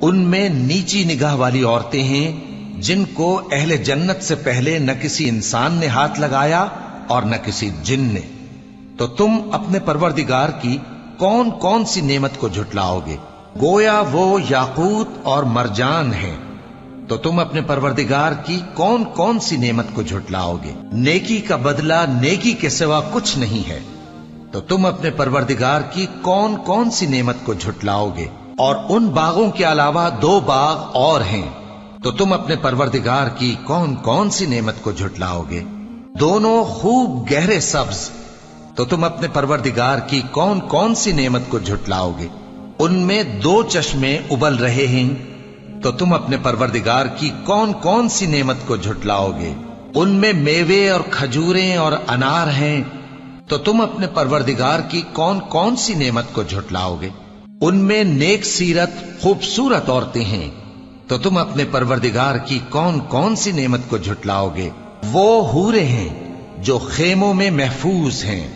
ان میں نیچی نگاہ والی عورتیں ہیں جن کو اہل جنت سے پہلے نہ کسی انسان نے ہاتھ لگایا اور نہ کسی جن نے۔ تو تم اپنے پروردگار کی کون کون سی نعمت کو جھٹلاؤ گے؟ گویا وہ یاقوت اور مرجان ہیں۔ تو تم اپنے پروردگار کی کون کون سی نعمت کو جھٹلاؤ گے؟ نیکی کا بدلہ نیکی کے سوا کچھ نہیں ہے۔ تو تم اپنے پروردگار کی کون کون سی نعمت کو جھٹلاؤ گے؟ اور ان باغوں کے علاوہ 2 باغ اور ہیں۔ تو تم اپنے پروردگار کی کون کون سی نعمت کو جھٹلاؤ گے؟ دونوں خوب گہرے سبز۔ تو تم اپنے پروردگار کی کون کون سی نعمت کو جھٹلاؤ گے؟ ان میں 2 چشمے ابل رہے ہیں۔ تو تم اپنے پروردگار کی کون کون سی نعمت کو جھٹلاؤ گے؟ ان میں میوے اور کھجوریں اور انار ہیں۔ تو تم اپنے پروردگار کی کون کون سی نعمت کو جھٹلاؤ گے؟ ان میں نیک سیرت خوبصورت عورتیں ہیں۔ تو تم اپنے پروردگار کی کون کون سی نعمت کو جھٹلاؤ گے؟ وہ حوریں ہیں جو خیموں میں محفوظ ہیں۔